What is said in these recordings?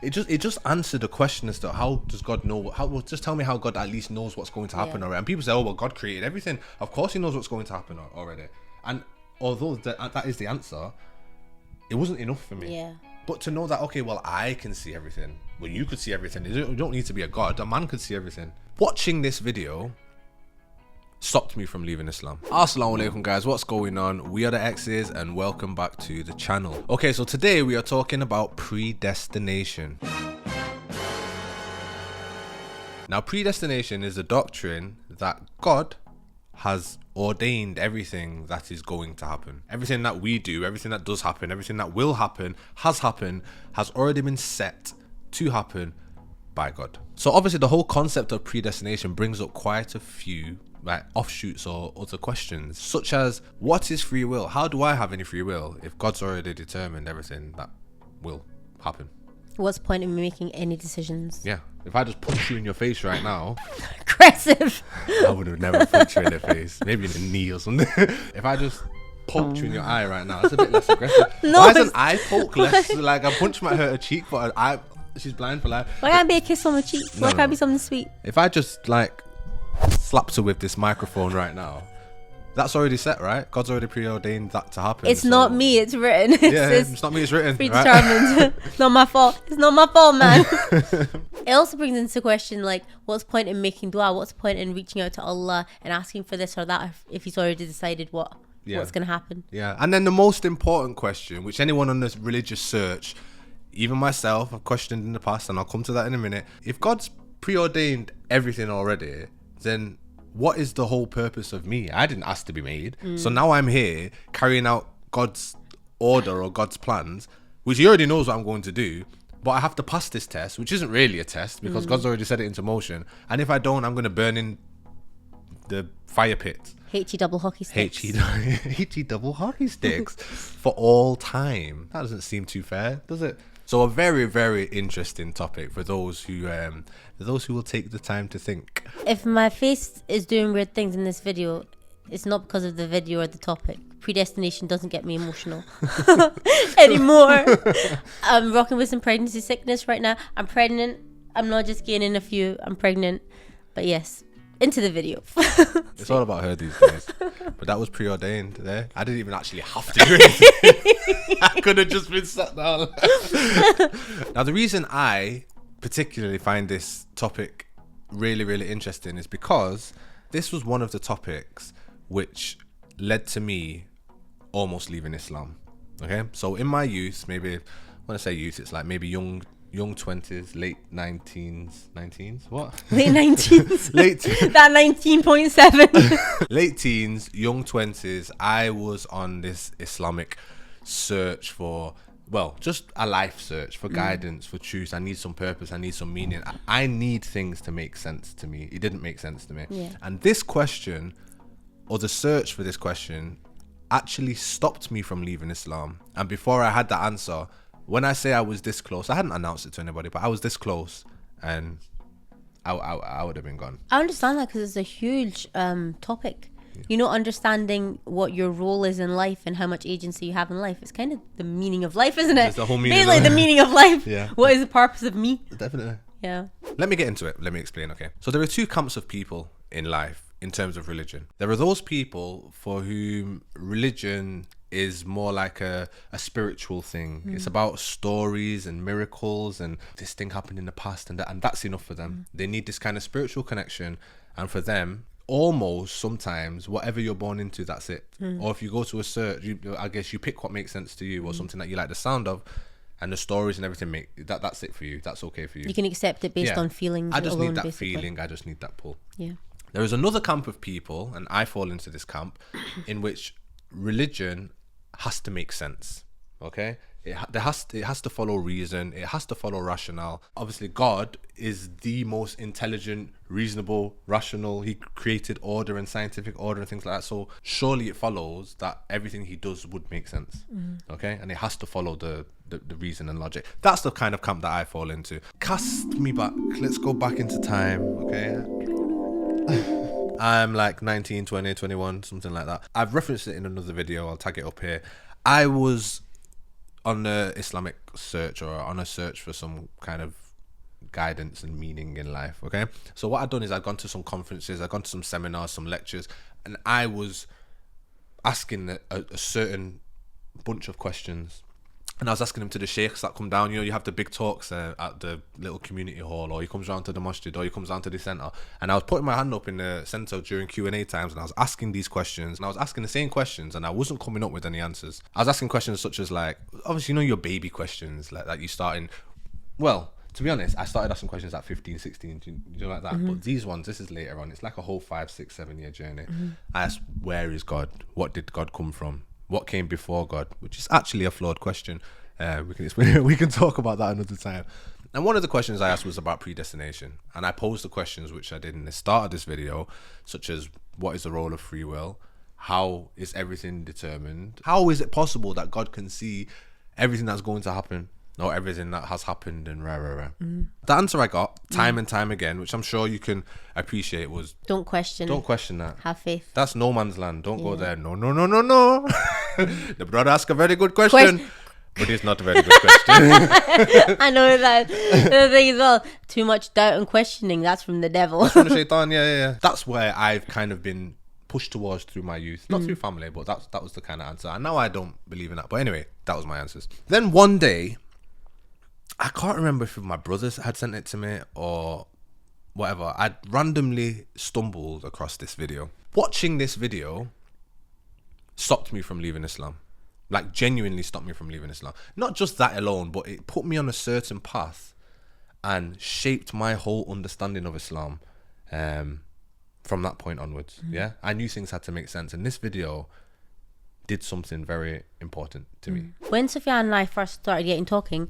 It just answered the question as to how does God know? Just tell me how God at least knows what's going to happen already. And people say, oh well, God created everything. Of course He knows what's going to happen already. And although that is the answer, it wasn't enough for me. Yeah. But to know that, okay, well, I can see everything. Well, you could see everything. You don't need to be a God. A man could see everything. Watching this video stopped me from leaving Islam. Assalamu alaikum, guys. What's going on? We are the X's and welcome back to the channel. Okay, so today we are talking about predestination. Now, predestination is a doctrine that God has ordained everything that is going to happen. Everything that we do, everything that does happen, everything that will happen, has already been set to happen by God. So obviously the whole concept of predestination brings up quite a few offshoots or other questions, such as, what is free will? How do I have any free will if God's already determined everything that will happen? What's the point in making any decisions? Yeah, if I just punch you in your face right now, aggressive. I would have never punched you in the face, maybe in the knee or something. If I just poked you in your eye right now, it's a bit less aggressive. No, why is an eye poke less? Like, a punch might hurt her cheek, but she's blind for life. Why can't it be a kiss on the cheek? Why can't it be something sweet? If I just slapped her with this microphone right now, that's already set, right? God's already preordained that to happen. It's not me, it's written. It's not me, it's written. Predetermined. Right? Not my fault. It's not my fault, man. It also brings into question, what's the point in making dua? What's the point in reaching out to Allah and asking for this or that if He's already decided what's going to happen? Yeah. And then the most important question, which anyone on this religious search, even myself, I've questioned in the past, and I'll come to that in a minute. If God's preordained everything already, then what is the whole purpose of me? I didn't ask to be made. So now I'm here carrying out God's order or God's plans, which He already knows what I'm going to do. But I have to pass this test, which isn't really a test because God's already set it into motion. And if I don't, I'm going to burn in the fire pit. HE double hockey sticks. HE double hockey sticks for all time. That doesn't seem too fair, does it? So a very, very interesting topic for those who will take the time to think. If my face is doing weird things in this video, it's not because of the video or the topic. Predestination doesn't get me emotional anymore. I'm rocking with some pregnancy sickness right now. I'm pregnant. I'm not just gaining a few. I'm pregnant. But yes, into the video. It's all about her these days. But that was preordained there. I didn't even actually have to do anything. I could have just been sat down. Now, the reason I particularly find this topic really, really interesting is because this was one of the topics which led to me almost leaving Islam. Okay, so in my youth, maybe when I say youth, it's like maybe young 20s, late 19s, what? Late 19s. That 19.7. Late teens, young 20s, I was on this Islamic search for, just a life search for guidance, for truth. I need some purpose, I need some meaning. I need things to make sense to me. It didn't make sense to me. Yeah. And this question, or the search for this question, actually stopped me from leaving Islam. And before I had the answer, when I say I was this close, I hadn't announced it to anybody, but I was this close, and I would have been gone. I understand that because it's a huge topic. Yeah. Understanding what your role is in life and how much agency you have in life. It's kind of the meaning of life, isn't it? It's the whole meaning. Mainly the meaning of life. Yeah. What is the purpose of me? Definitely. Yeah. Let me get into it. Let me explain, okay? So there are two camps of people in life in terms of religion. There are those people for whom religion is more like a spiritual thing. It's about stories and miracles and this thing happened in the past, and that's enough for them. They need this kind of spiritual connection, and for them, almost sometimes whatever you're born into, that's it. Or if you go to a search, I guess you pick what makes sense to you, or something that you like the sound of, and the stories and everything that's it for you. That's okay for you. You can accept it based on feelings. I just alone, need that basically. feeling. I just need that pull. Yeah. There is another camp of people, and I fall into this camp, in which religion has to make sense. Okay, it has to follow reason. It has to follow rationale. Obviously, God is the most intelligent, reasonable, rational. He created order and scientific order and things like that. So surely it follows that everything He does would make sense. Okay, and it has to follow the reason and logic. That's the kind of camp that I fall into. Cast me back. Let's go back into time. Okay. I'm like 19, 20, 21, something like that. I've referenced it in another video. I'll tag it up here. I was on the Islamic search or on a search for some kind of guidance and meaning in life. Okay, so what I've done is I've gone to some conferences, I've gone to some seminars, some lectures, and I was asking a certain bunch of questions. And I was asking him to the sheikhs that come down. You know, you have the big talks at the little community hall, or he comes round to the masjid, or he comes down to the centre. And I was putting my hand up in the centre during Q&A times, and I was asking these questions, and I was asking the same questions, and I wasn't coming up with any answers. I was asking questions such as, like, obviously, you know, your baby questions, like you start in, well, to be honest, I started asking questions at 15, 16, you know, like that. But these ones, this is later on. It's like a whole 5, 6, 7 year journey. I asked, where is God? What did God come from? What came before God? Which is actually a flawed question. We can explain it. We can talk about that another time. And one of the questions I asked was about predestination. And I posed the questions which I did in the start of this video, such as, what is the role of free will? How is everything determined? How is it possible that God can see everything that's going to happen? Or everything that has happened and rah. The answer I got time and time again, which I'm sure you can appreciate, was Don't question that. Have faith. That's no man's land. Don't go there. No. The brother asked a very good question, but it's not a very good question. I know that. The thing as well, too much doubt and questioning, that's from the devil. That's from the shaitan, yeah. That's where I've kind of been pushed towards through my youth. Not through family, but that was the kind of answer. And now I don't believe in that. But anyway, that was my answers. Then one day, I can't remember if my brothers had sent it to me or whatever. I'd randomly stumbled across this video. Watching this video stopped me from leaving Islam. Like, genuinely stopped me from leaving Islam. Not just that alone, but it put me on a certain path and shaped my whole understanding of Islam from that point onwards. Yeah, I knew things had to make sense, and this video did something very important to me. When Sufyan and I first started talking,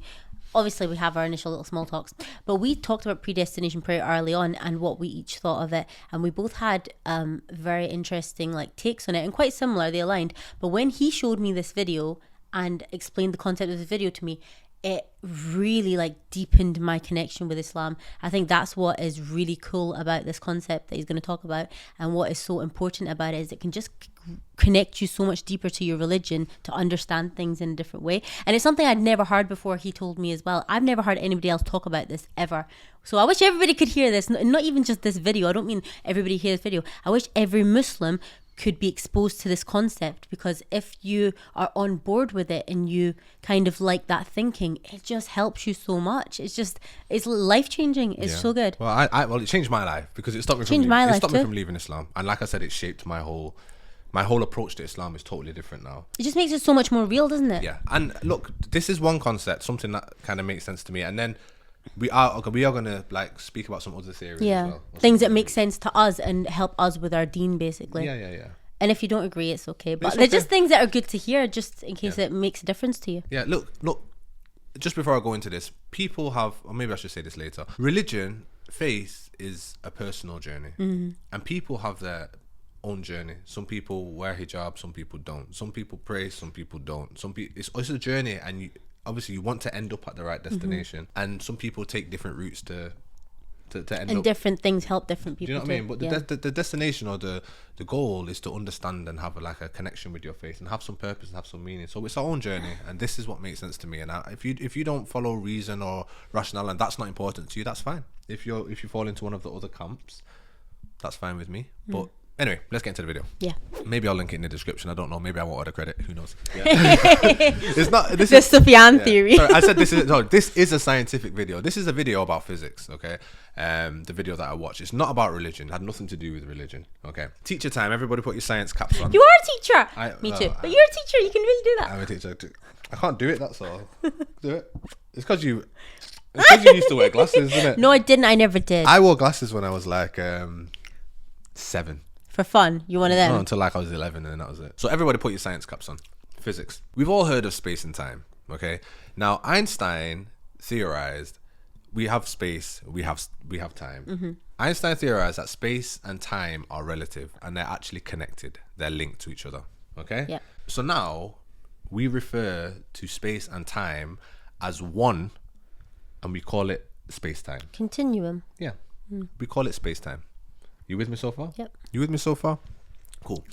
obviously we have our initial little small talks, but we talked about predestination pretty early on and what we each thought of it, and we both had very interesting takes on it, and quite similar, they aligned. But when he showed me this video and explained the concept of the video to me, it really deepened my connection with Islam. I think that's what is really cool about this concept that he's going to talk about, and what is so important about it is it can just connect you so much deeper to your religion to understand things in a different way. And it's something I'd never heard before. He told me as well, I've never heard anybody else talk about this ever. So I wish everybody could hear this, not even just this video. I don't mean everybody hear this video. I wish every Muslim could be exposed to this concept, because if you are on board with it and you kind of like that thinking, it just helps you so much. It's life-changing. It's so good. Well, well, it changed my life, because it stopped me from leaving Islam. And like I said, it shaped my whole approach to Islam is totally different now. It just makes it so much more real, doesn't it? Yeah. And look, this is one concept, something that kind of makes sense to me. And then we are gonna speak about some other theories as well. Things that make sense to us and help us with our deen, basically. Yeah. And if you don't agree, it's okay. But they're just things that are good to hear, just in case it makes a difference to you. Yeah, look, just before I go into this, people have, or maybe I should say this later, religion, faith is a personal journey. And people have their own journey. Some people wear hijab, some people don't. Some people pray, some people don't. It's a journey, and obviously you want to end up at the right destination, and some people take different routes to end up. And different things help different people. Do you know what I mean? But the destination or the goal is to understand and have a connection with your faith and have some purpose and have some meaning. So it's our own journey, and this is what makes sense to me. And if you don't follow reason or rationale, and that's not important to you, that's fine. If you fall into one of the other camps, that's fine with me. But anyway, let's get into the video. Yeah. Maybe I'll link it in the description. I don't know. Maybe I won't order credit. Who knows? Yeah. It's not. This is Sufyan theory. Sorry, I said this is a scientific video. This is a video about physics. Okay. The video that I watched. It's not about religion. It had nothing to do with religion. Okay. Teacher time. Everybody, put your science caps on. You are a teacher. Me too. But you're a teacher. You can really do that. I'm a teacher too. I can't do it. That's all. Do it. It's because you used to wear glasses, isn't it? No, I didn't. I never did. I wore glasses when I was 7. For fun, you one of them? No, until I was 11, and then that was it. So everybody put your science caps on. Physics. We've all heard of space and time, okay? Now, Einstein theorized we have space, we have time. Einstein theorized that space and time are relative, and they're actually connected. They're linked to each other, okay? Yeah. So now, we refer to space and time as one, and we call it space-time. Continuum. Yeah. We call it space-time. You with me so far? Yep. You with me so far? Cool.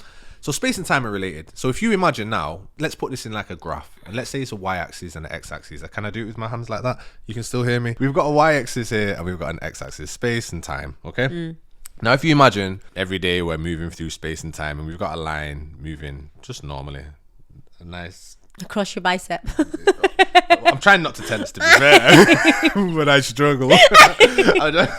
So space and time are related. So if you imagine now, let's put this in like a graph. And let's say it's a y-axis and an x-axis. Can I do it with my hands like that? You can still hear me? We've got a y-axis here and we've got an x-axis, space and time, okay? Now, if you imagine every day we're moving through space and time and we've got a line moving just normally, a nice... Across your bicep. I'm trying not to tense, to be fair, but I struggle.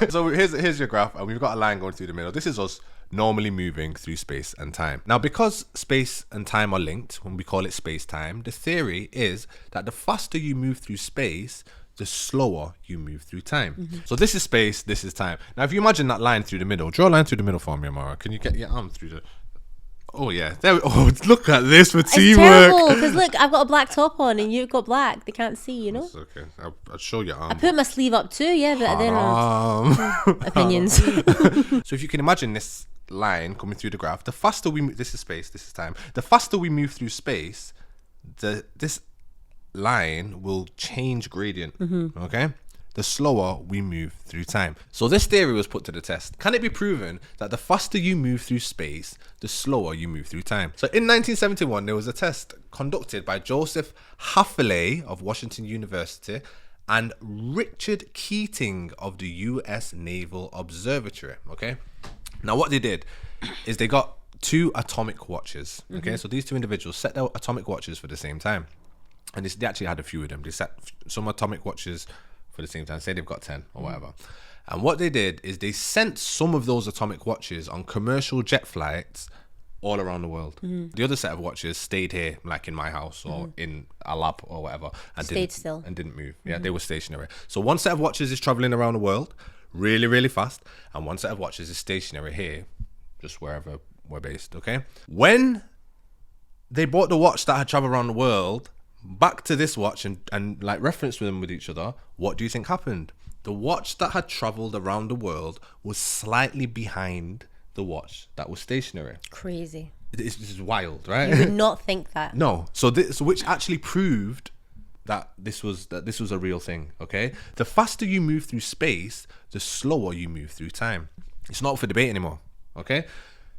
So here's your graph, and we've got a line going through the middle. This is us normally moving through space and time. Now, because space and time are linked, when we call it space-time, the theory is that the faster you move through space, the slower you move through time. So this is space, this is time. Now, if you imagine that line through the middle, draw a line through the middle for me, Amara. Can you get your arm through the... Oh yeah, look at this for teamwork. It's terrible because look, I've got a black top on and you've got black. They can't see, you know. It's okay. I'll show your arm. I put my sleeve up too, yeah, but I don't know. Opinions. So if you can imagine this line coming through the graph, the faster we move, this is space, this is time. The faster we move through space, this line will change gradient. Okay. The slower we move through time. So this theory was put to the test. Can it be proven that the faster you move through space, the slower you move through time? So in 1971, there was a test conducted by Joseph Haffley of Washington University and Richard Keating of the US Naval Observatory. Okay. Now what they did is they got 2 atomic watches. Okay. So these 2 individuals set their atomic watches for the same time. And they actually had a few of them. They set some atomic watches for the same time, say they've got 10 or whatever. And what they did is they sent some of those atomic watches on commercial jet flights all around the world. The other set of watches stayed here, like in my house or in a lab or whatever, and didn't move. Yeah, they were stationary. So one set of watches is traveling around the world really, really fast, and one set of watches is stationary here, just wherever we're based. Okay. When they bought the watch that had traveled around the world back to this watch and like reference them with each other, what do you think happened? The watch that had traveled around the world was slightly behind the watch that was stationary. Crazy. This is wild, right? You would not think that. No. So which actually proved that this was a real thing. Okay. The faster you move through space, the slower you move through time. It's not up for debate anymore. Okay.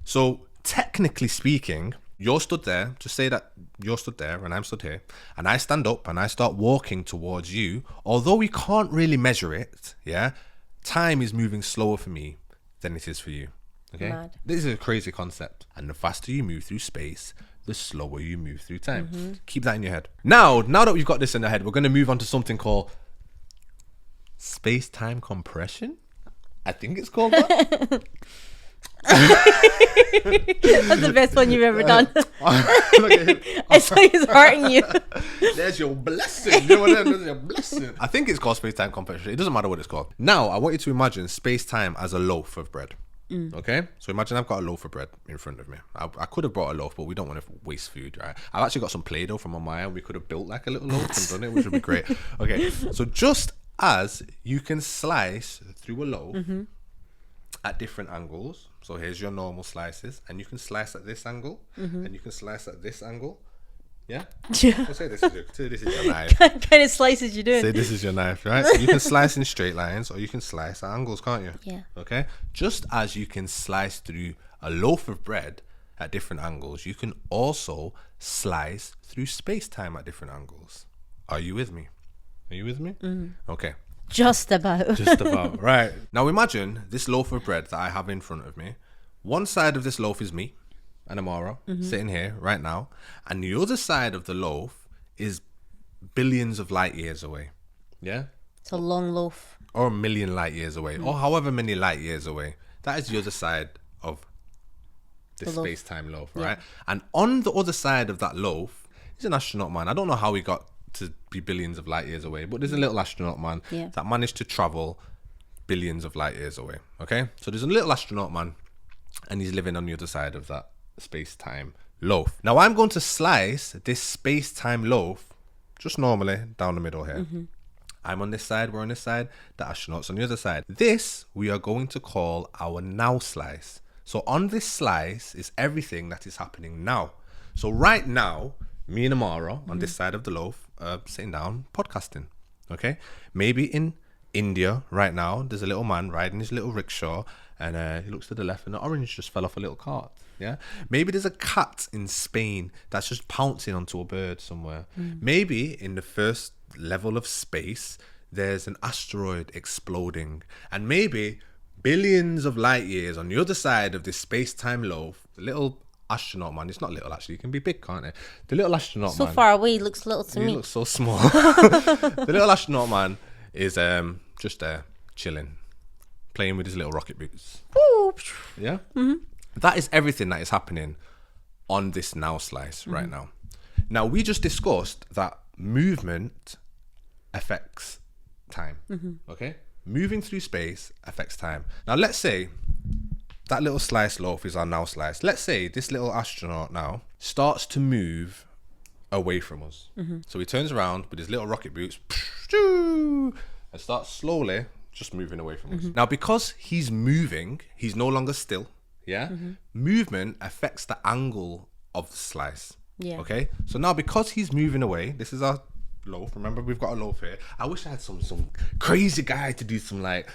So technically speaking, you're stood there, just say that you're stood there and I'm stood here, and I stand up and I start walking towards you. Although we can't really measure it, yeah, time is moving slower for me than it is for you. Okay? Mad. This is a crazy concept. And the faster you move through space, the slower you move through time. Keep that in your head. Now that we've got this in our head, we're going to move on to something called space-time compression. I think it's called that. That's the best one you've ever done. It's like it's hurting you. There's your blessing. There's your blessing. I think it's called space-time compression. It doesn't matter what it's called. Now, I want you to imagine space-time as a loaf of bread. Okay? So imagine I've got a loaf of bread in front of me. I could have brought a loaf, but we don't want to waste food, right? I've actually got some Play-Doh from Maya. We could have built like a little loaf and done it, which would be great. Okay, so just as you can slice through a loaf at different angles. So here's your normal slices, and you can slice at this angle, and you can slice at this angle. Yeah? Yeah. So say this is your knife. What kind of slices you doing? Say this is your knife, right? So you can slice in straight lines, or you can slice at angles, can't you? Yeah. Okay? Just as you can slice through a loaf of bread at different angles, you can also slice through space-time at different angles. Are you with me? Are you with me? Okay. Just about. Just about. Right. Now imagine this loaf of bread that I have in front of me. One side of this loaf is me and Amara sitting here right now. And the other side of the loaf is billions of light years away. Yeah? It's a long loaf. Or a million light years away. Or however many light years away. That is the other side of this space-time loaf, right? And on the other side of that loaf is an astronaut man. I don't know how he got to be billions of light years away, but there's a little astronaut man that managed to travel billions of light years away. Okay, so there's a little astronaut man and he's living on the other side of that space-time loaf. Now I'm going to slice this space-time loaf just normally down the middle here. I'm on this side, we're on this side, the astronaut's on the other side. This we are going to call our now slice. So on this slice is everything that is happening now. So right now, me and Amara on this side of the loaf, sitting down, podcasting. Okay? Maybe in India right now, there's a little man riding his little rickshaw, and he looks to the left, and the orange just fell off a little cart. Yeah. Maybe there's a cat in Spain that's just pouncing onto a bird somewhere. Maybe in the first level of space, there's an asteroid exploding. And maybe billions of light years on the other side of this space-time loaf, the little astronaut man, it's not little actually, it can be big, can't it? The little astronaut So man. far away, he looks little to He me. looks so small. The little astronaut man is just there, chilling, playing with his little rocket boots. Ooh. Yeah? That is everything that is happening on this now slice right now. Now, we just discussed that movement affects time. Okay? Moving through space affects time. Now, let's say that little slice loaf is our now slice. Let's say this little astronaut now starts to move away from us. So he turns around with his little rocket boots and starts slowly just moving away from us. Now, because he's moving, he's no longer still. Yeah? Movement affects the angle of the slice. Yeah. Okay? So now because he's moving away, this is our loaf. Remember, we've got a loaf here. I wish I had some crazy guy to do some like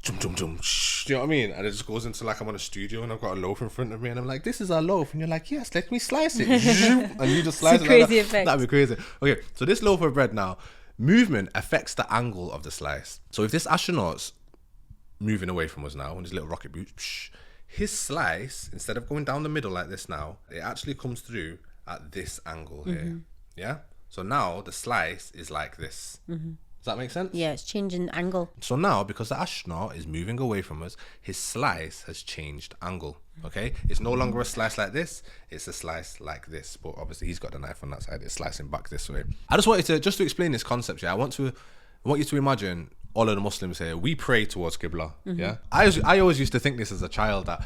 jump, jump, jump. Shh, do you know what I mean? And it just goes into like I'm on a studio and I've got a loaf in front of me and I'm like, this is our loaf. And you're like, yes, let me slice it. And you just slice it. Crazy like effect. That'd be crazy. Okay, so this loaf of bread now, movement affects the angle of the slice. So if this astronaut's moving away from us now on his little rocket boots, his slice, instead of going down the middle like this now, it actually comes through at this angle here. Yeah? So now the slice is like this. Does that make sense? Yeah, it's changing angle. So now, because the astronaut is moving away from us, his slice has changed angle. Okay? It's no longer a slice like this, it's a slice like this. But obviously he's got the knife on that side, it's slicing back this way. I just wanted to explain this concept, yeah. I want you to imagine all of the Muslims here, we pray towards Qibla. Yeah. I always used to think this as a child, that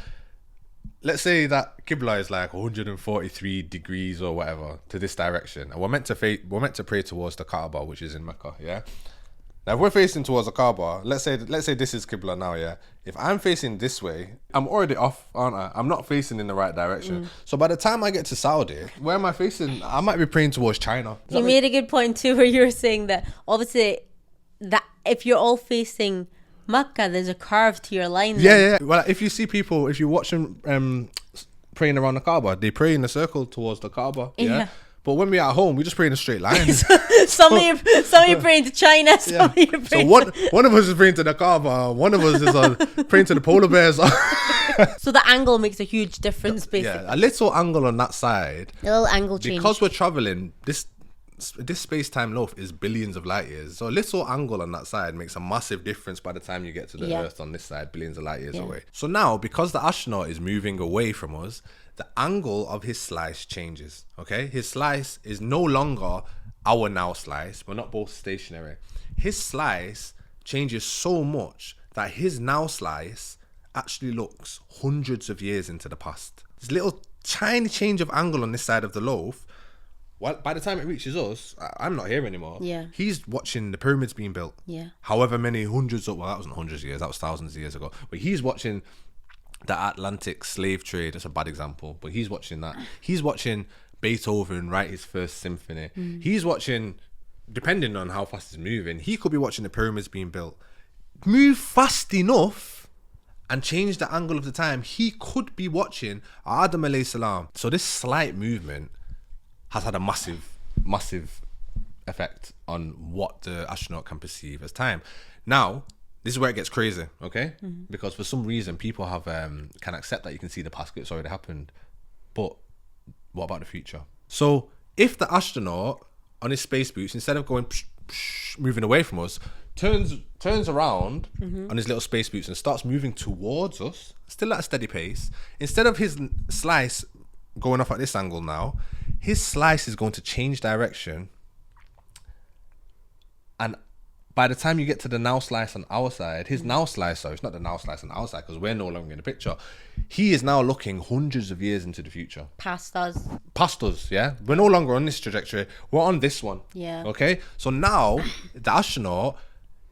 let's say that Qibla is like 143 degrees or whatever to this direction, and we're meant to pray towards the Kaaba, which is in Mecca. Yeah. Now, if we're facing towards the Kaaba, let's say this is Qibla now. Yeah. If I'm facing this way, I'm already off, aren't I? I'm not facing in the right direction. So by the time I get to Saudi, where am I facing? I might be praying towards China. You made a good point too, where you were saying that obviously that if you're all facing Makkah, there's a curve to your line. Yeah. Well, if you see people, if you watch them praying around the Kaaba, they pray in a circle towards the Kaaba. Yeah. But when we're at home, we just pray in a straight line. Some of you praying to China, some of you praying so one of us is praying to the Kaaba, one of us is praying to the polar bears. So the angle makes a huge difference, basically. Yeah, a little angle on that side. A little angle change. Because we're traveling, this space-time loaf is billions of light years. So a little angle on that side makes a massive difference by the time you get to the Earth on this side, billions of light years away. So now, because the astronaut is moving away from us, the angle of his slice changes. Okay, his slice is no longer our now slice. We're not both stationary. His slice changes so much that his now slice actually looks hundreds of years into the past. This little tiny change of angle on this side of the loaf, well, by the time it reaches us, I'm not here anymore. Yeah. He's watching the pyramids being built. Yeah. However many hundreds of, well, that wasn't hundreds of years, that was thousands of years ago. But he's watching the Atlantic slave trade. That's a bad example, but he's watching that. He's watching Beethoven write his first symphony. He's watching, depending on how fast he's moving, he could be watching the pyramids being built. Move fast enough and change the angle of the time, he could be watching Adam alayhi salam. So this slight movement has had a massive effect on what the astronaut can perceive as time. Now, this is where it gets crazy, okay? Because for some reason, people have can accept that you can see the past, it's already happened. But what about the future? So if the astronaut on his space boots, instead of going moving away from us, turns around on his little space boots and starts moving towards us, still at a steady pace, instead of his slice going off at this angle now, his slice is going to change direction, and by the time you get to the now slice on our side, his now slice, sorry, it's not the now slice on our side because we're no longer in the picture. He is now looking hundreds of years into the future. Past us, yeah? We're no longer on this trajectory. We're on this one. Yeah. Okay? So now, the astronaut,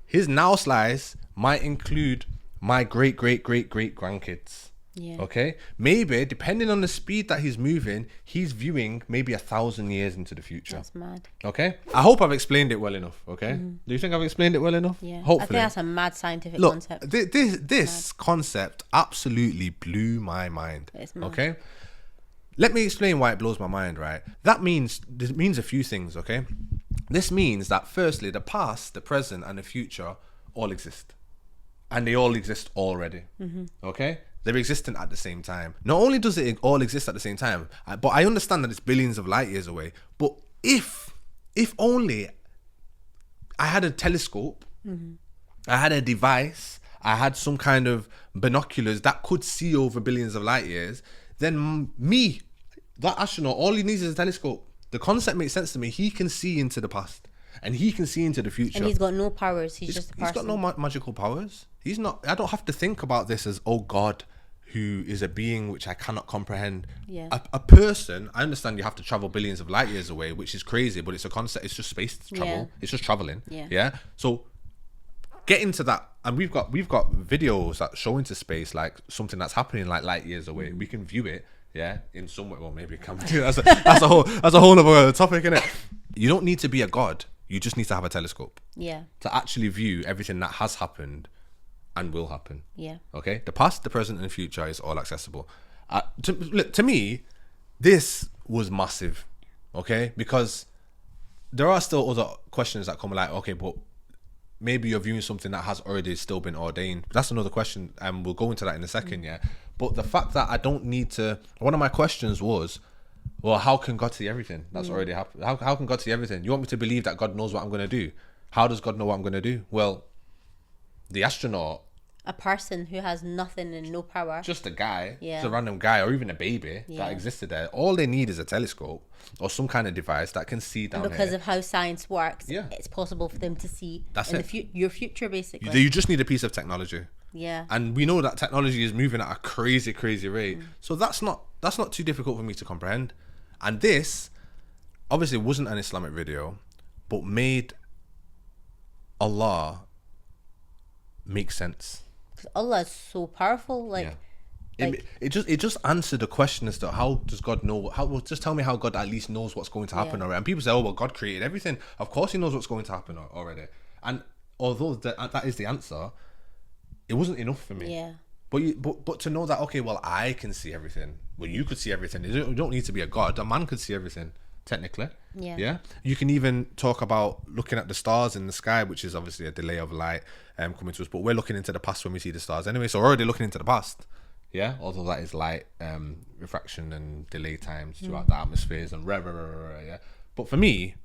his now slice might include my great grandkids. Yeah. Okay? Maybe, depending on the speed that he's moving, he's viewing maybe 1,000 years into the future. That's mad. Okay? I hope I've explained it well enough, okay? Do you think I've explained it well enough? Yeah. Hopefully. I think that's a mad scientific Look, concept. this concept absolutely blew my mind. It's mad. Okay? let me explain why it blows my mind, right? This means a few things, okay? This means that firstly, the past, the present, and the future all exist. And they all exist already, okay? They're existing at the same time. Not only does it all exist at the same time, but I understand that it's billions of light years away. But if only I had a telescope, I had a device, I had some kind of binoculars that could see over billions of light years, then me, that astronaut, all he needs is a telescope. The concept makes sense to me. He can see into the past and he can see into the future. And he's got no powers. He's just a person. He's got no magical powers. He's not. I don't have to think about this as, oh God, who is a being which I cannot comprehend. Yeah. A person, I understand you have to travel billions of light years away, which is crazy, but it's a concept. It's just space travel. Yeah. It's just traveling. Yeah. So get into that, and we've got videos that show into space like something that's happening like light years away. We can view it. Yeah, in some way. Well, maybe it can. That's a whole other topic, isn't it? You don't need to be a god. You just need to have a telescope. Yeah. To actually view everything that has happened and will happen. Yeah. Okay. The past, the present, and the future is all accessible. To me, this was massive. Okay, because there are still other questions that come like, okay, but maybe you're viewing something that has already still been ordained. That's another question, and we'll go into that in a second. Yeah. But the fact that I don't need to, one of my questions was, well, how can God see everything that's already happened? How can God see everything? You want me to believe that God knows what I'm going to do? How does God know what I'm going to do? Well, the astronaut, a person who has nothing and no power, just a guy, Yeah. just a random guy, or even a baby Yeah. that existed there. All they need is a telescope or some kind of device that can see down because here. of how science works, Yeah. it's possible for them to see That's in it. your future, basically. You just need a piece of technology. Yeah. And we know that technology is moving at a crazy rate. So that's not too difficult for me to comprehend. And this obviously wasn't an Islamic video, but made Allah make sense. Because Allah is so powerful. Like, It just answered the question as to how does God know? Just tell me how God at least knows what's going to happen already. And people say, oh well, God created everything. Of course He knows what's going to happen already. And although that is the answer, it wasn't enough for me. Yeah. But to know that, okay, well, I can see everything. Well, you could see everything. You don't need to be a god. A man could see everything, technically. Yeah. Yeah. You can even talk about looking at the stars in the sky, which is obviously a delay of light coming to us. But we're looking into the past when we see the stars anyway. So we're already looking into the past. Yeah. Although that is light refraction and delay times throughout the atmospheres and yeah. But for me,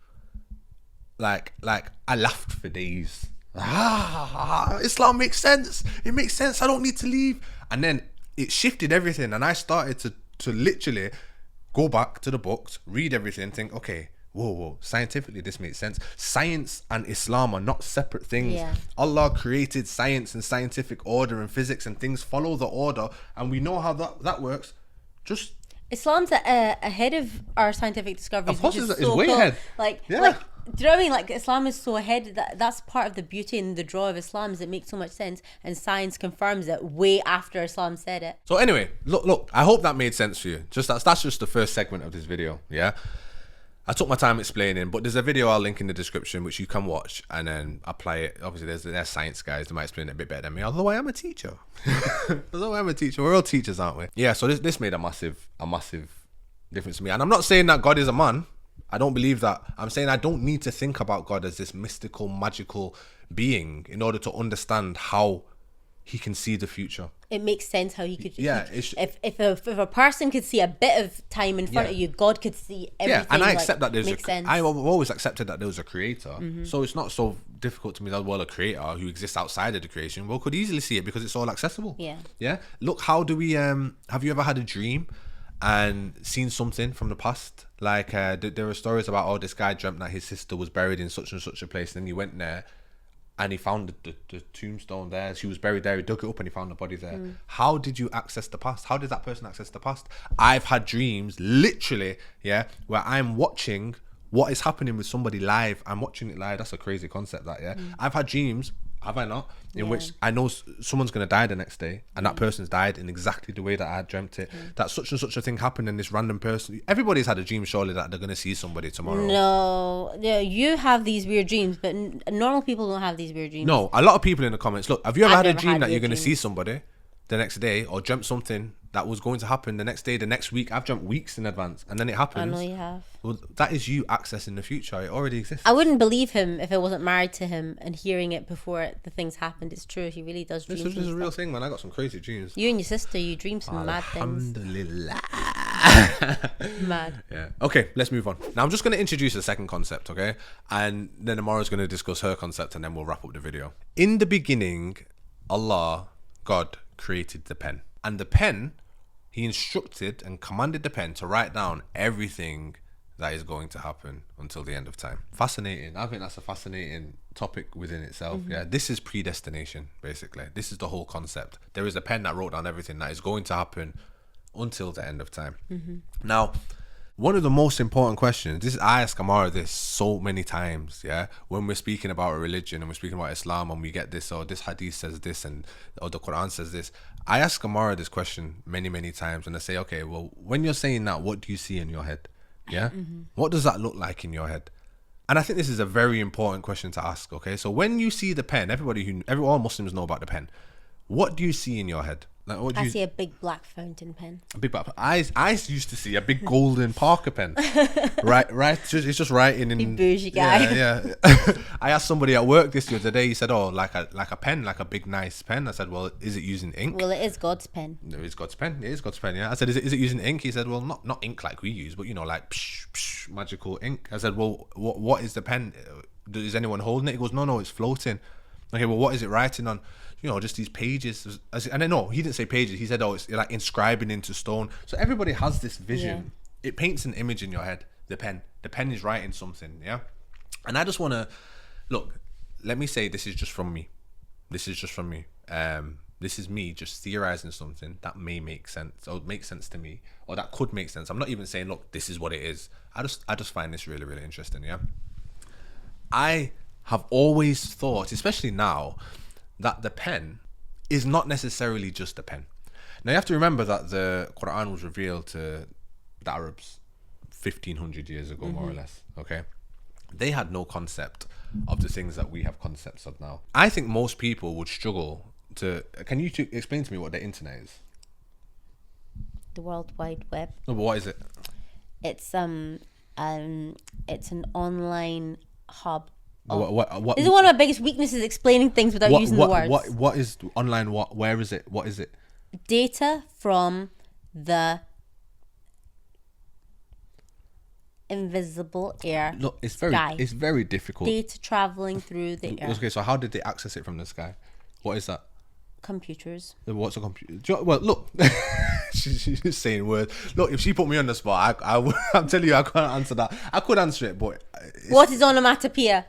like I laughed for days. Islam makes sense. It makes sense. I don't need to leave. And then it shifted everything, and I started to literally go back to the books, read everything, think, okay, whoa, scientifically this makes sense. Science and Islam are not separate things. Yeah. Allah created science and scientific order and physics, and things follow the order, and we know how that works. Just Islam's ahead of our scientific discoveries. Of course, which is it's so way cool. ahead. Like, do you know what I mean? Like, Islam is so ahead. That's part of the beauty and the draw of Islam, is it makes so much sense, and science confirms it way after Islam said it. So anyway, look. I hope that made sense for you. That's just the first segment of this video. Yeah, I took my time explaining, but there's a video I'll link in the description which you can watch and then apply it. Obviously, there's science guys that might explain it a bit better than me. Although I am a teacher. We're all teachers, aren't we? Yeah. So this made a massive difference to me, and I'm not saying that God is a man. I don't believe that. I'm saying I don't need to think about God as this mystical, magical being in order to understand how He can see the future. It makes sense how He could. Yeah. If a person could see a bit of time in front of you, God could see everything. Yeah, and I accept that makes sense. I've always accepted that there was a creator. So it's not so difficult to me that, well, a creator who exists outside of the creation, well, could easily see it because it's all accessible. Yeah. Yeah. Look, how do we? Have you ever had a dream and seen something from the past? Like there are stories about, this guy dreamt that his sister was buried in such and such a place, and then he went there and he found the tombstone there. She was buried there. He dug it up and he found the body there. How did you access the past? How did that person access the past? I've had dreams, literally, where I'm watching what is happening with somebody live. I'm watching it live. That's a crazy concept, that, I've had dreams, have I not, in which I know someone's going to die the next day, and that person's died in exactly the way that I dreamt it. That such and such a thing happened, and this random person, everybody's had a dream surely that they're going to see somebody tomorrow. No, you have these weird dreams, but normal people don't have these weird dreams. No, a lot of people in the comments, look, have you ever had a never dream had that you're weird going to see dreams. somebody the next day, or dreamt something that was going to happen the next day, the next week. I've dreamt weeks in advance, and then it happens. I know you have. Well, that is you accessing the future. It already exists. I wouldn't believe him if I wasn't married to him and hearing it before the things happened. It's true. He really does dream. This is a real thing, man. I got some crazy dreams. You and your sister, you dream some mad things. Alhamdulillah. Mad. Yeah. Okay, let's move on. Now I'm just going to introduce a second concept, okay? And then Amara's going to discuss her concept, and then we'll wrap up the video. In the beginning, Allah, God, created the pen. And the pen, he instructed and commanded the pen to write down everything that is going to happen until the end of time. Fascinating. I think that's a fascinating topic within itself. Yeah, this is predestination, basically. This is the whole concept. There is a pen that wrote down everything that is going to happen until the end of time. Now, one of the most important questions, I ask Amara this so many times, yeah, when we're speaking about a religion and we're speaking about Islam and we get this, or this hadith says this, or the Quran says this. I ask Amara this question many, many times, and I say, okay, well, when you're saying that, what do you see in your head? Yeah? What does that look like in your head? And I think this is a very important question to ask, okay? So when you see the pen, all Muslims know about the pen. What do you see in your head? Like, what do I see a big black fountain pen. A big black pen. I used to see a big golden Parker pen. right. It's just writing in. Big bougie guy. Yeah. I asked somebody at work this the other day. He said, "Oh, like a pen, like a big nice pen." I said, "Well, is it using ink?" Well, it is God's pen. No, it's God's pen. It is God's pen. Yeah. I said, "Is it using ink?" He said, "Well, not ink like we use, but like magical ink." I said, "Well, what is the pen? Is anyone holding it?" He goes, "No, it's floating." Okay, well, what is it writing on? Just these pages. And then, no, he didn't say pages. He said, it's like inscribing into stone. So everybody has this vision. Yeah. It paints an image in your head. The pen is writing something. Yeah. And I just want to look. Let me say this is just from me. This is me just theorizing something that may make sense or make sense to me, or that could make sense. I'm not even saying, look, this is what it is. I just find this really, really interesting. Yeah. I have always thought, especially now, that the pen is not necessarily just a pen. Now you have to remember that the Quran was revealed to the Arabs 1500 years ago, more or less. Okay, they had no concept of the things that we have concepts of now. I think most people would struggle to. Can you explain to me what the internet is? The World Wide Web. No, but what is it? It's an online hub. What this is one of my biggest weaknesses, explaining things without using the words. What is online? Where is it? What is it? Data from the invisible air. Look, it's sky. It's very difficult. Data traveling through the air. Okay, so how did they access it from the sky? What is that? Computers. What's a computer? Well, look, she's saying words. Look, if she put me on the spot, I'm telling you, I can't answer that. I could answer it, but what is onomatopoeia?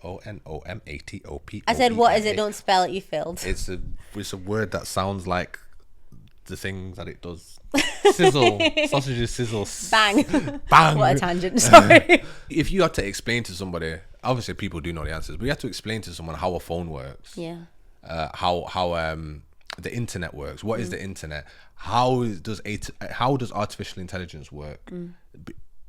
onomatopoeia. I said, what is it? Don't spell it. You failed. It's a word that sounds like the thing that it does. Sizzle. Sausages sizzle. Bang. Bang. What a tangent. Sorry. If you had to explain to somebody, obviously people do know the answers, but you have to explain to someone how a phone works. Yeah. How the internet works. What is the internet? How does artificial intelligence work?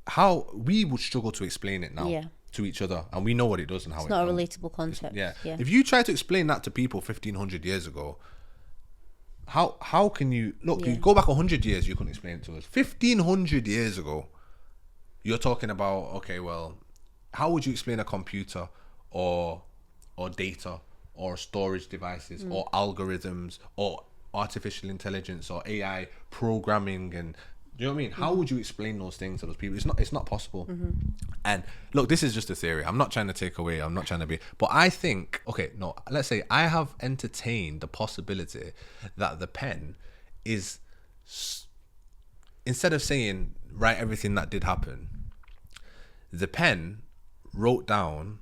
How we would struggle to explain it now. Yeah. To each other, and we know what it does and how it's not a relatable concept. Yeah. If you try to explain that to people 1500 years ago, how can you look? You go back 100 years, you couldn't explain it to us. 1500 years ago, you're talking about, okay, well, how would you explain a computer or data or storage devices or algorithms or artificial intelligence or AI programming? And do you know what I mean? How would you explain those things to those people? It's not possible. And look, this is just a theory. I'm not trying to take away. I'm not trying to be. But I think, okay, no, let's say I have entertained the possibility that the pen is, instead of saying write everything that did happen, the pen wrote down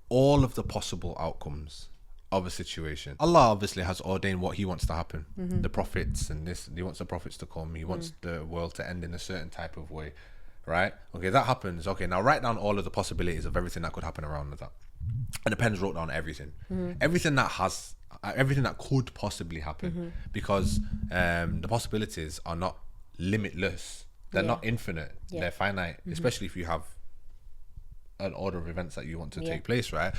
all of the possible outcomes of a situation. Allah obviously has ordained what he wants to happen. The prophets and this, he wants the prophets to come. He wants the world to end in a certain type of way, right? Okay, that happens. Okay, now write down all of the possibilities of everything that could happen around that. And the pen's wrote down everything. Everything that could possibly happen, because the possibilities are not limitless. They're not infinite. They're finite, especially if you have an order of events that you want to take place, right?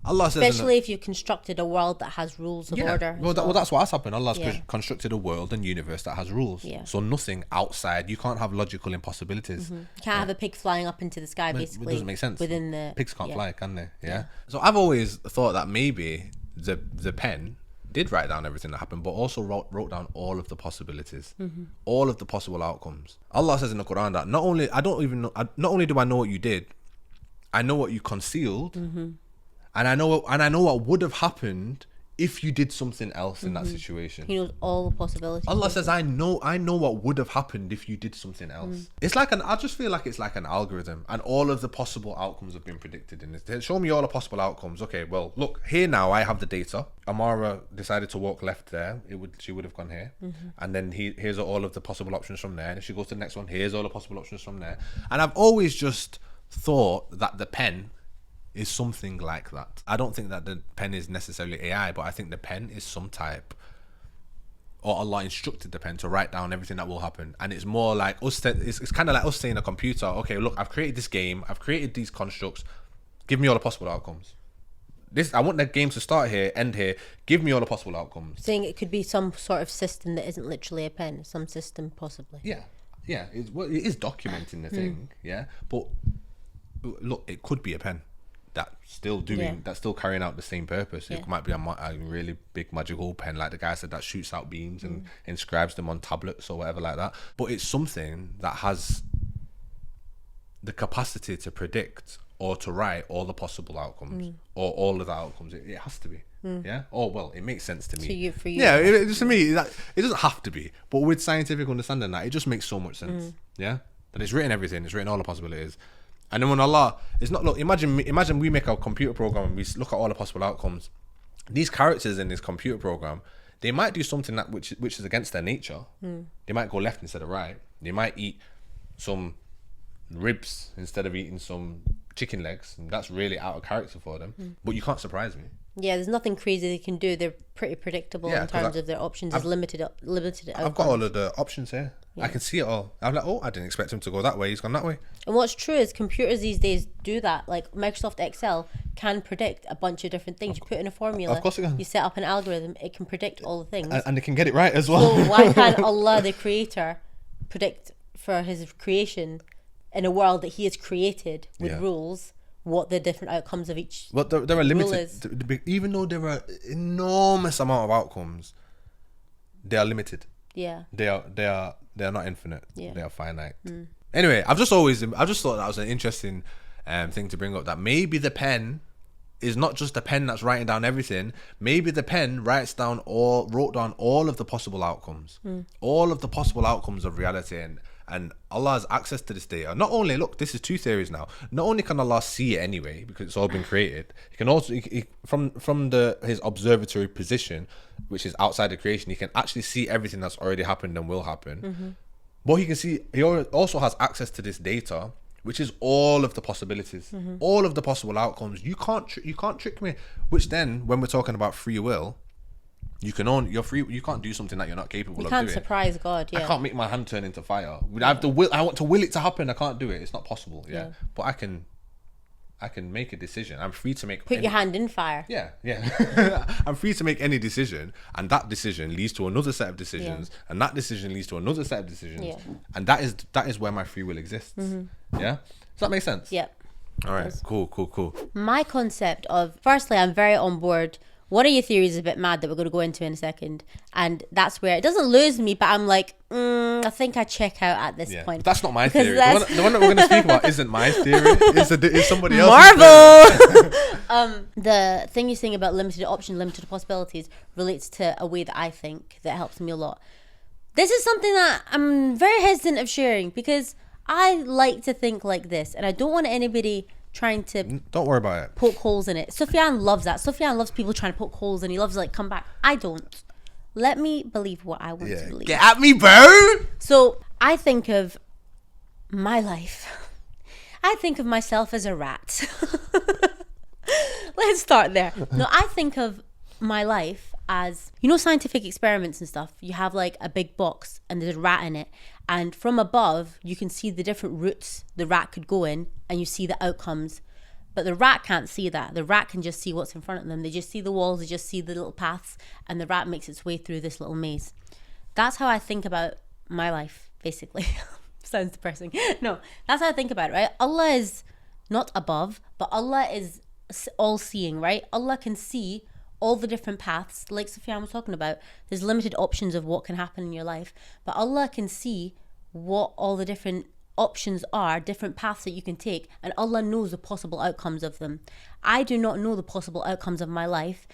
Allah says, especially if you've constructed a world that has rules of order. Well, that's what has happened. Allah's Yeah. constructed a world and universe that has rules. Yeah. So nothing outside. You can't have logical impossibilities. You can't have a pig flying up into the sky, basically. It doesn't make sense. Within the Pigs can't fly, can they? Yeah. So I've always thought that maybe the pen did write down everything that happened, but also wrote down all of the possibilities, all of the possible outcomes. Allah says in the Quran that not only do I know what you did, I know what you concealed, and I know what would have happened if you did something else in that situation. He knows all the possibilities. Allah says, I know what would have happened if you did something else. It's like I just feel like it's like an algorithm, and all of the possible outcomes have been predicted in this. Show me all the possible outcomes. Okay, well, look, here now I have the data. Amara decided to walk left there. She would have gone here. And then here's all of the possible options from there. And if she goes to the next one, here's all the possible options from there. And I've always just thought that the pen is something like that. I don't think that the pen is necessarily AI, but I think the pen is some type, or Allah instructed the pen to write down everything that will happen. And it's more like us. It's kind of like us saying a computer, okay, look, I've created this game, I've created these constructs, give me all the possible outcomes. I want the game to start here, end here, give me all the possible outcomes. Saying it could be some sort of system that isn't literally a pen, some system possibly. Yeah, it is documenting the thing, yeah, but look, it could be a pen that's still carrying out the same purpose. It might be a really big magical pen, like the guy said, that shoots out beams and inscribes them on tablets or whatever like that. But it's something that has the capacity to predict or to write all the possible outcomes or all of the outcomes. It has to be. Yeah. Oh well, it makes sense to me. For you. Yeah. To me, it doesn't have to be, but with scientific understanding, that it just makes so much sense. Yeah. That it's written everything. It's written all the possibilities. And then when Allah, it's not, look, imagine we make a computer program and we look at all the possible outcomes. These characters in this computer program, they might do something that which is against their nature. They might go left instead of right. They might eat some ribs instead of eating some chicken legs, and that's really out of character for them. But you can't surprise me. Yeah, there's nothing crazy they can do. They're pretty predictable in terms of their options. Is limited outcomes. I've got all of the options here. I can see it all. I'm like, oh, I didn't expect him to go that way. He's gone that way. And what's true is computers these days do that. Like Microsoft Excel can predict a bunch of different things. You put in a formula. Of course it can. You set up an algorithm. It can predict all the things. And they can get it right as well. So why can't Allah, the creator, predict for his creation in a world that he has created with rules, what the different outcomes of each But there are rule limited. Even though there are enormous amount of outcomes, they are limited. Yeah. They are not infinite. Yeah. They are finite. Anyway, I've just thought that was an interesting thing to bring up, that maybe the pen is not just a pen that's writing down everything. Maybe the pen wrote down all of the possible outcomes, all of the possible outcomes of reality, and Allah has access to this data. Not only, look, this is two theories now. Not only can Allah see it anyway, because it's all been created, he can also, from his observatory position, which is outside the creation, he can actually see everything that's already happened and will happen. But he also has access to this data, which is all of the possibilities, all of the possible outcomes. You can't trick me. Which then, when we're talking about free will, you're free. You can't do something that you're not capable of doing. You can't surprise God. Yeah. I can't make my hand turn into fire. I have the will. I want to will it to happen. I can't do it. It's not possible. Yeah. But I can make a decision. I'm free to make. Put your hand in fire. Yeah. I'm free to make any decision, and that decision leads to another set of decisions, and that decision leads to another set of decisions, and that is where my free will exists. Yeah. Does that make sense? Yep. All right. Cool. My concept of, firstly, I'm very on board. One of your theories is a bit mad that we're going to go into in a second, and that's where it doesn't lose me, but I'm like, I think I check out at this point. But that's not my theory. The one that we're going to speak about isn't my theory. It's somebody else's Marvel. The thing you're saying about limited options, limited possibilities relates to a way that I think that helps me a lot. This is something that I'm very hesitant of sharing because I like to think like this, and I don't want anybody trying to don't worry about it, poke holes in it. Sufyan loves that. Sufyan loves people trying to poke holes, and he loves come back. I don't. Let me believe what I want to believe. Get at me, bro. So I think of my life. I think of myself as a rat. Let's start there. No, I think of my life as, scientific experiments and stuff. You have a big box and there's a rat in it, and from above you can see the different routes the rat could go in, and you see the outcomes. But the rat can't see that. The rat can just see what's in front of them. They just see the walls, they just see the little paths, and the rat makes its way through this little maze. That's how I think about my life, basically. Sounds depressing. No, that's how I think about it, right? Allah is not above, but Allah is all-seeing, right? Allah can see all the different paths, like Sufyan was talking about. There's limited options of what can happen in your life, but Allah can see what all the different options are, different paths that you can take, and Allah knows the possible outcomes of them. I do not know the possible outcomes of my life.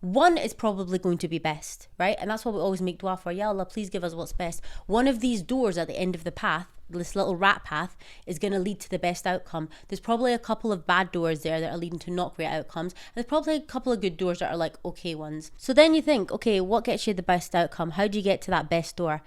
One is probably going to be best, right? And that's what we always make dua for. Ya Allah, please give us what's best. One of these doors at the end of the path, this little rat path, is going to lead to the best outcome. There's probably a couple of bad doors there that are leading to not great outcomes. And there's probably a couple of good doors that are like okay ones. So then you think, okay, what gets you the best outcome? How do you get to that best door?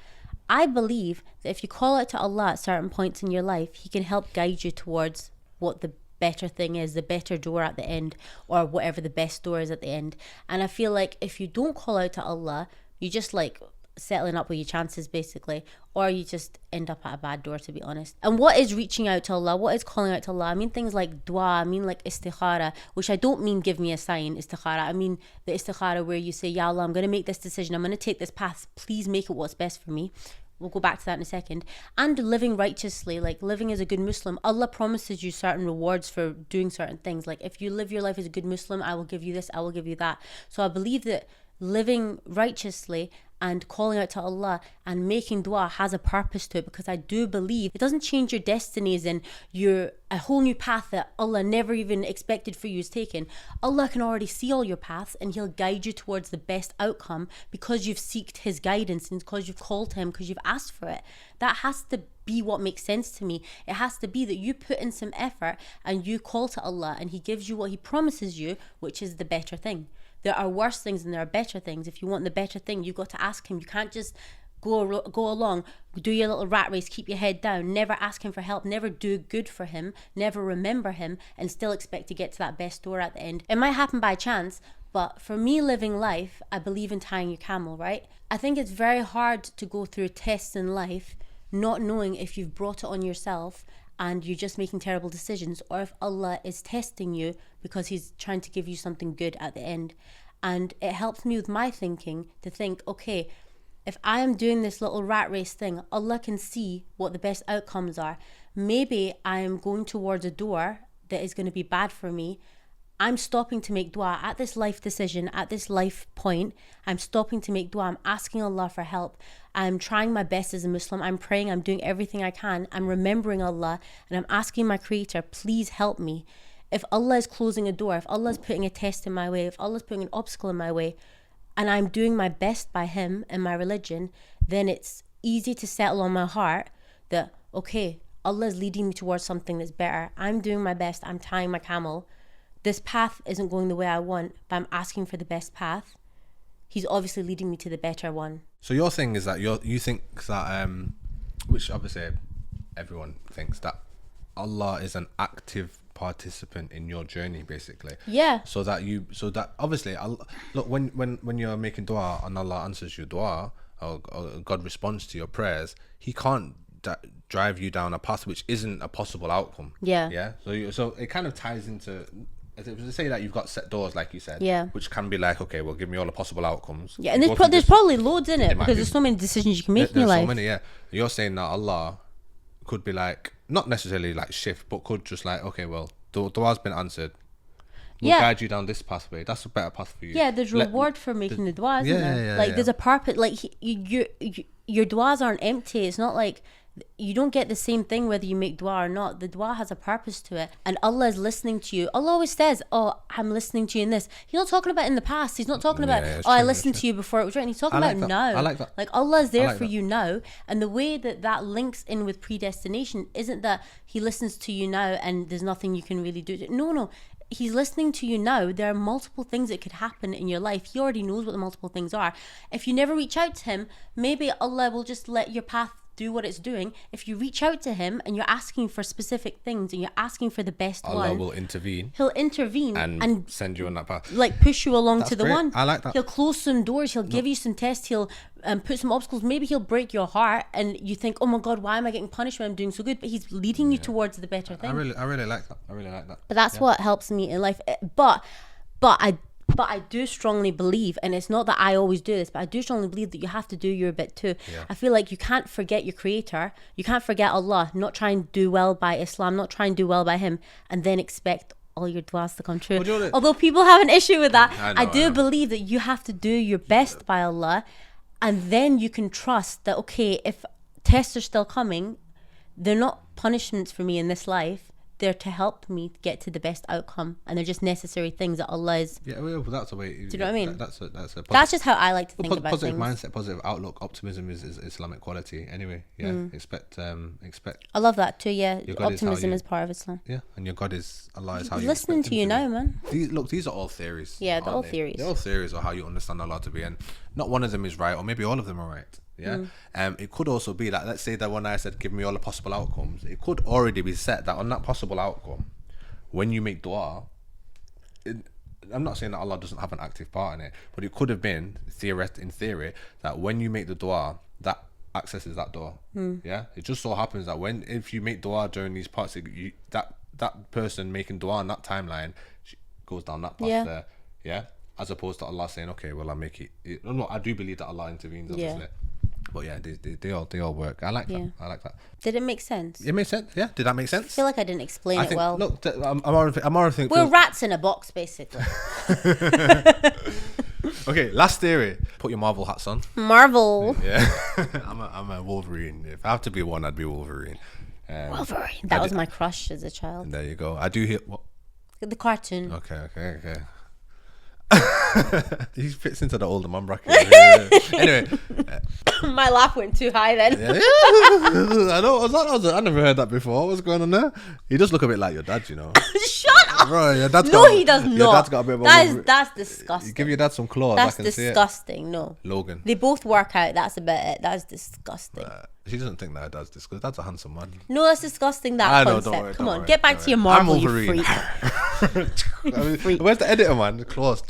I believe that if you call out to Allah at certain points in your life, He can help guide you towards what the better thing is, the better door at the end, or whatever the best door is at the end. And I feel like if you don't call out to Allah, you just like settling up with your chances basically, or you just end up at a bad door, to be honest. And what is reaching out to Allah? What is calling out to Allah? I mean things like dua, I mean like istikhara, which I don't mean give me a sign istikhara. I mean the istikhara where you say, Ya Allah, I'm going to make this decision, I'm going to take this path, please make it what's best for me. We'll go back to that in a second. And living righteously, like living as a good Muslim. Allah promises you certain rewards for doing certain things. Like if you live your life as a good Muslim, I will give you this, I will give you that. So I believe that living righteously and calling out to Allah and making dua has a purpose to it, because I do believe it doesn't change your destinies and you're a whole new path that Allah never even expected for you is taken. Allah can already see all your paths and He'll guide you towards the best outcome because you've sought His guidance and because you've called to Him, because you've asked for it. That has to be what makes sense to me. It has to be that you put in some effort and you call to Allah and He gives you what He promises you, which is the better thing. There are worse things and there are better things. If you want the better thing, you've got to ask Him. You can't just go along, do your little rat race, keep your head down, never ask Him for help, never do good for Him, never remember Him, and still expect to get to that best door at the end. It might happen by chance, but for me living life, I believe in tying your camel, right? I think it's very hard to go through tests in life not knowing if you've brought it on yourself and you're just making terrible decisions, or if Allah is testing you because He's trying to give you something good at the end. And it helps me with my thinking to think, okay, if I am doing this little rat race thing, Allah can see what the best outcomes are. Maybe I am going towards a door that is going to be bad for me. I'm stopping to make dua at this life decision, at this life point. I'm stopping to make dua. I'm asking Allah for help. I'm trying my best as a Muslim. I'm praying. I'm doing everything I can. I'm remembering Allah and I'm asking my Creator, please help me. If Allah is closing a door, if Allah is putting a test in my way, if Allah is putting an obstacle in my way, and I'm doing my best by Him and my religion, then it's easy to settle on my heart that, okay, Allah is leading me towards something that's better. I'm doing my best. I'm tying my camel. This path isn't going the way I want, but I'm asking for the best path. He's obviously leading me to the better one. So your thing is that you think that, which obviously everyone thinks, that Allah is an active participant in your journey, basically. Yeah. So that obviously, look, when you're making dua and Allah answers your dua, or God responds to your prayers, He can't drive you down a path which isn't a possible outcome. Yeah. Yeah. So it kind of ties into. To say that you've got set doors, like you said, yeah, which can be like, okay, well, give me all the possible outcomes. Yeah, and there's probably loads in it because there's so many decisions you can make in your life. So many, yeah. You're saying that Allah could be like, not necessarily like shift, but could just like, okay, well, dua's been answered. We'll guide you down this pathway. That's a better path for you. Yeah, there's reward for making the dua, isn't there? Like there's a purpose. Like your duas aren't empty. It's not like you don't get the same thing whether you make dua or not. The dua has a purpose to it, and Allah is listening to you. Allah always says, oh, I'm listening to you in this. He's not talking about in the past. He's not talking about, I listened to you before it was written. He's talking about now. I like that. Like Allah is there for you now, and the way that links in with predestination isn't that He listens to you now and there's nothing you can really do. No, He's listening to you now. There are multiple things that could happen in your life. He already knows what the multiple things are. If you never reach out to Him, maybe Allah will just let your path do what it's doing. If you reach out to him and you're asking for specific things and you're asking for the best Allah one, will intervene. he'll intervene and send you on that path. like push you along That's to the great. one. I like that. He'll close some doors. He'll give you some tests. He'll put some obstacles. Maybe he'll break your heart and you think, oh my God, why am I getting punished when I'm doing so good? But he's leading you towards the better thing. I really like that. I really like that. But that's what helps me in life. But I do strongly believe, and it's not that I always do this, but I do strongly believe that you have to do your bit too. Yeah. I feel like you can't forget your creator. You can't forget Allah, not try and do well by Islam, not try and do well by him, and then expect all your du'as to come true. Well, Although people have an issue with that, I know. do believe that you have to do your best by Allah, and then you can trust that, okay, if tests are still coming, they're not punishments for me in this life. They're to help me get to the best outcome, and they're just necessary things that Allah is. Yeah, well, that's the way. Do you know what I mean? That's Just how I like to think about positive things. mindset, positive outlook. Optimism is Islamic quality. Anyway, yeah. Expect. I love that too. Yeah, Your God is how optimism you- is part of Islam. Yeah, and your God is Allah is how He's you. listening expect to him you be. now, man. These are all theories. Yeah, they're all aren't they? theories. They're all theories of how you understand Allah to be, and not one of them is right, or maybe all of them are right. Yeah. It could also be that, let's say that when I said give me all the possible outcomes, it could already be set that on that possible outcome, when you make dua, I'm not saying that Allah doesn't have an active part in it, but it could have been in theory that when you make the dua, that accesses that door. Yeah, it just so happens that if you make dua during these parts, that person making dua on that timeline goes down that path there. Yeah, as opposed to Allah saying, okay, well, I make it. No, I do believe that Allah intervenes, obviously. Yeah. But yeah, they all work. I like that. Yeah. I like that. Did it make sense? It makes sense. Yeah. Did that make I sense? feel like I didn't explain I it think. well. Look, I'm already thinking. We're rats in a box, basically. Okay, last theory. Put your Marvel hats on. Marvel. Yeah. I'm a Wolverine. If I have to be one, I'd be Wolverine. Wolverine. That was my crush as a child. And there you go. I do hear what. The cartoon. Okay. He fits into the older mum bracket. Yeah. Anyway, My laugh went too high then. yeah. I never heard that before. What's going on there? He does look a bit like your dad, you know. Shut up. Bro, your dad's No, he does Your not. dad's got a bit of a That's disgusting. You give your dad some claws. That's I can see it. disgusting. No. Logan. They both work out. That's about it. That's disgusting. She doesn't think that her dad's disgusting. Dad's a handsome man. No, that's disgusting. That I know, concept. don't worry, Come don't on, worry, get back don't to your worry. I'm Marvel, you Wolverine. freak. Where's the editor, man? The claws.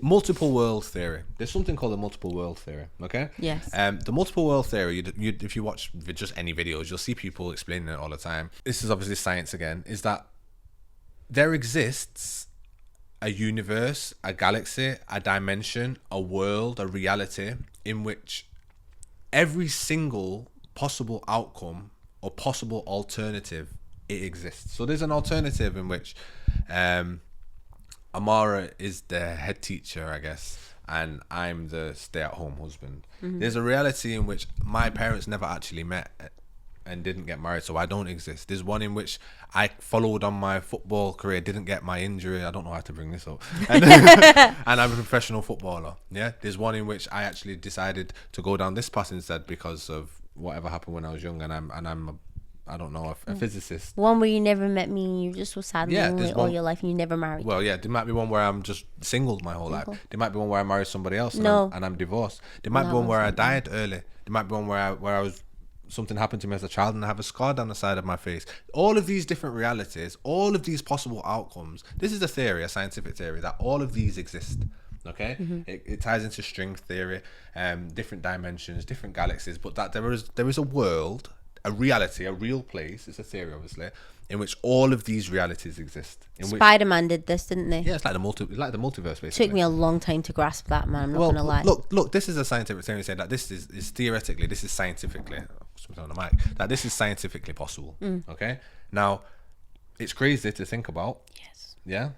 Multiple world theory. There's something called the multiple world theory. Okay. Yes. The multiple world theory. If you watch just any videos, you'll see people explaining it all the time. This is obviously science again. Is that there exists a universe, a galaxy, a dimension, a world, a reality in which every single possible outcome or possible alternative, it exists. So there's an alternative in which Amara is the head teacher, I guess, and I'm the stay-at-home husband. There's a reality in which my parents never actually met and didn't get married, so I don't exist. There's one in which I followed on my football career, didn't get my injury. I don't know how to bring this up. And I'm a professional footballer. Yeah. There's one in which I actually decided to go down this path instead because of whatever happened when I was young, and I'm I don't know, a physicist. One where you never met me and you're just so sad and Yeah, lonely there's all one- your life and you never married. Well, yeah, there might be one where I'm just single my whole life. There might be one where I married somebody else and, No. I'm divorced. There might be that one where I one's died early. There might be one where I was something happened to me as a child and I have a scar down the side of my face. All of these different realities, all of these possible outcomes. This is a theory, a scientific theory, that all of these exist. Okay, it ties into string theory, different dimensions, different galaxies, but that there is a world, a reality, a real place. It's a theory, obviously, in which all of these realities exist. In which, Spider-Man did this, didn't they? yeah, it's like the multiverse, basically. Took me a long time to grasp that, man. I'm not gonna lie. Look, this is a scientific theory saying that this is theoretically, this is scientifically, something on the mic, that this is scientifically possible. Okay, now it's crazy to think about. Yes. Yeah,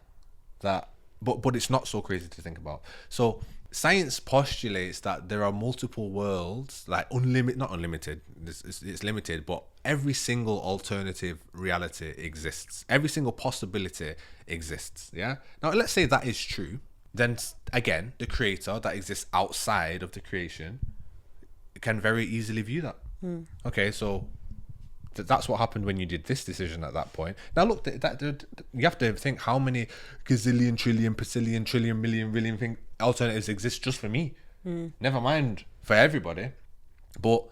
that, but it's not so crazy to think about. So science postulates that there are multiple worlds, like not unlimited. It's limited, but every single alternative reality exists. Every single possibility exists. Yeah. Now, let's say that is true. Then again, the creator that exists outside of the creation can very easily view that. Okay, so that's what happened when you did this decision at that point. Now look, you have to think how many gazillion, trillion, percillion, trillion, million, alternatives exist just for me. Never mind for everybody. But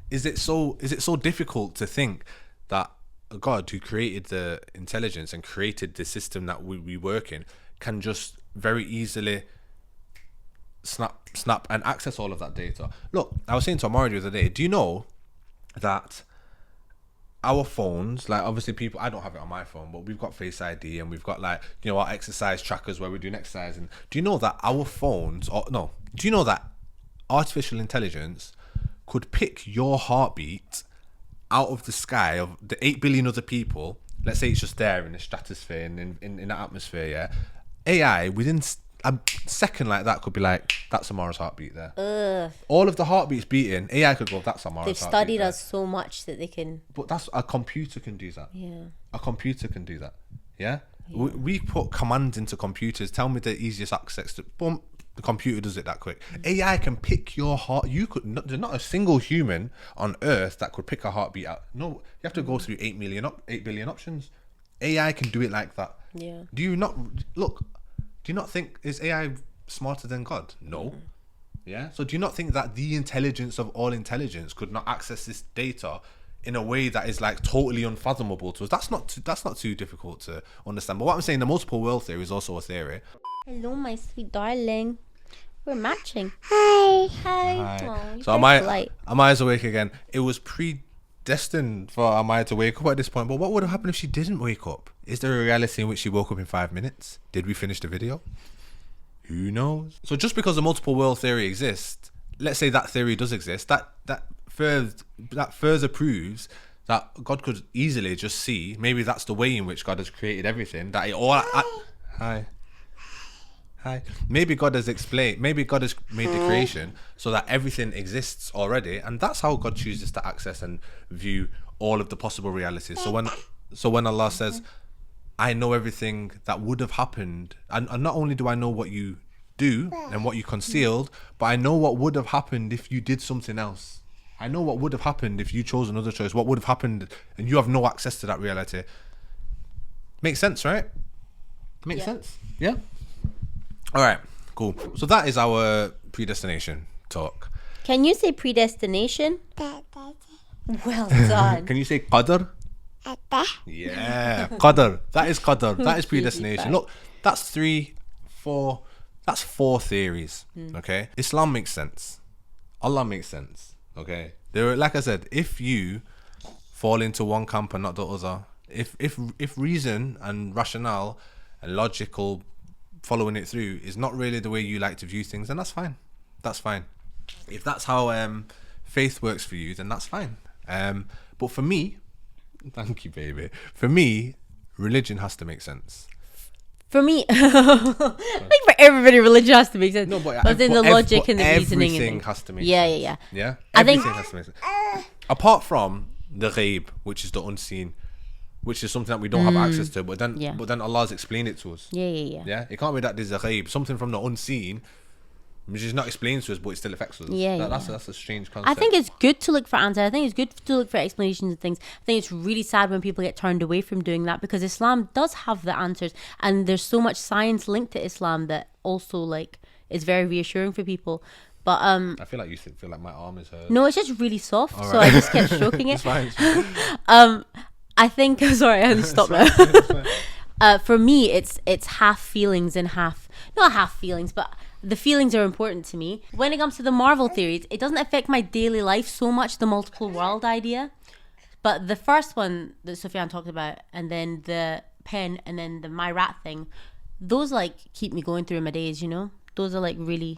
is it so difficult to think that a God who created the intelligence and created the system that we work in can just very easily snap and access all of that data? Look, I was saying to Amari the other day, do you know that our phones, like obviously people, I don't have it on my phone, but we've got Face ID and we've got like, you know, our exercise trackers where we're doing exercise. And do you know that our phones, do you know that artificial intelligence could pick your heartbeat out of the sky of the 8 billion other people? Let's say it's just there in the stratosphere and in the atmosphere, yeah? AI, within a second like that, could be like, that's Amara's heartbeat there. All of the heartbeats beating, AI could go, that's Amara's They've heartbeat studied there. us so much that they can... But that's, a computer can do that. Yeah. A computer can do that. Yeah? We put commands into computers. Tell me the easiest access to... Boom. The computer does it that quick. AI can pick your heart. There's not a single human on Earth that could pick a heartbeat out. No, you have to go through 8 billion options. AI can do it like that. Yeah. Do you not think, is AI smarter than God? No. Yeah. So do you not think that the intelligence of all intelligence could not access this data in a way that is like totally unfathomable to us? That's not too difficult to understand. But what I'm saying, the multiple world theory is also a theory. Hello, my sweet darling. We're matching. Hi. Hi. Hi. So Amaya's awake again. It was predestined for Amaya to wake up at this point, but what would have happened if she didn't wake up? Is there a reality in which she woke up in 5 minutes? Did we finish the video? Who knows? So just because the multiple world theory exists, let's say that theory does exist, that further proves that God could easily just see, maybe that's the way in which God has created everything, that it all... Hi. Maybe God has made the creation so that everything exists already, and that's how God chooses to access and view all of the possible realities. So when Allah says, I know everything that would have happened, and not only do I know what you do and what you concealed, but I know what would have happened if you did something else. I know what would have happened if you chose another choice, what would have happened, and you have no access to that reality. Makes sense, right? Makes sense? Yeah? All right, cool. So that is our predestination talk. Can you say predestination? Well done. Can you say qadr? Yeah, qadr. That is qadr. That is predestination. Look, that's four theories. Okay, Islam makes sense. Allah makes sense. Okay, like I said, if you fall into one camp and not the other, if reason and rationale and logical following it through is not really the way you like to view things, then that's fine. That's fine. If that's how faith works for you, then that's fine. But for me, thank you, baby. For me, religion has to make sense. For me, I think for everybody, religion has to make sense. No, but then the logic and the reasoning. Everything has to make sense. Yeah. Everything has to make sense. Apart from the ghaib, which is the unseen, which is something that we don't have access to, but then Allah's explained it to us. Yeah. It can't be that there's a ghaib, something from the unseen, which is not explained to us, but it still affects us. That's a strange concept. I think it's good to look for answers. I think it's good to look for explanations and things. I think it's really sad when people get turned away from doing that, because Islam does have the answers, and there's so much science linked to Islam that also like is very reassuring for people. But I feel like you feel like my arm is hurt. No, it's just really soft, so I just kept stroking it. It's fine. I think, sorry, I had to stop now. For me, it's half feelings and not half feelings, but the feelings are important to me. When it comes to the Marvel theories, it doesn't affect my daily life so much, the multiple world idea. But the first one that Sufyan talked about, and then the pen, and then the my rat thing, those like keep me going through my days, you know? Those are like really...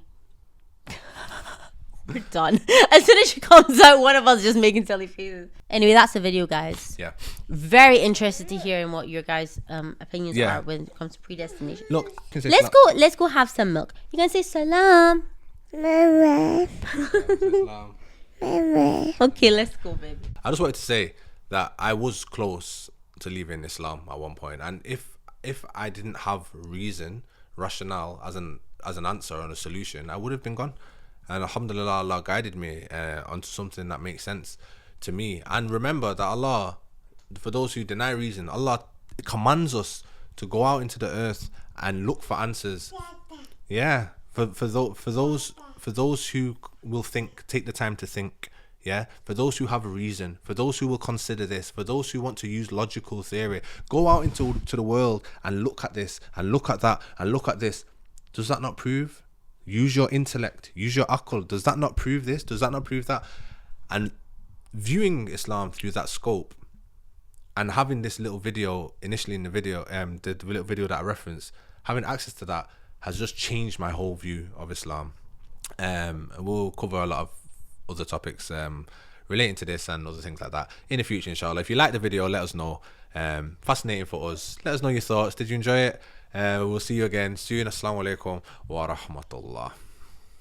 We're done. As soon as she comes out, one of us is just making silly faces. Anyway, that's the video, guys. Yeah. Very interested to hear in what your guys' opinions are when it comes to predestination. Look, let's go have some milk. You can say salam. Okay, let's go, baby. I just wanted to say that I was close to leaving Islam at one point, and if I didn't have reason, rationale as an answer and a solution, I would have been gone. And alhamdulillah, Allah guided me onto something that makes sense to me. And remember that Allah, for those who deny reason, Allah commands us to go out into the earth and look for answers. Yeah, for those who will think, take the time to think. Yeah, for those who have a reason, for those who will consider this, for those who want to use logical theory, go out into the world and look at this and look at that and look at this. Does that not prove? Use your intellect, use your akal. Does that not prove this? Does that not prove that? And viewing Islam through that scope and having this little video initially in the video, the little video that I referenced, having access to that has just changed my whole view of Islam. We'll cover a lot of other topics relating to this and other things like that in the future, inshallah. If you like the video, let us know. Fascinating for us. Let us know your thoughts. Did you enjoy it? We'll see you again soon. Assalamu alaikum wa rahmatullah.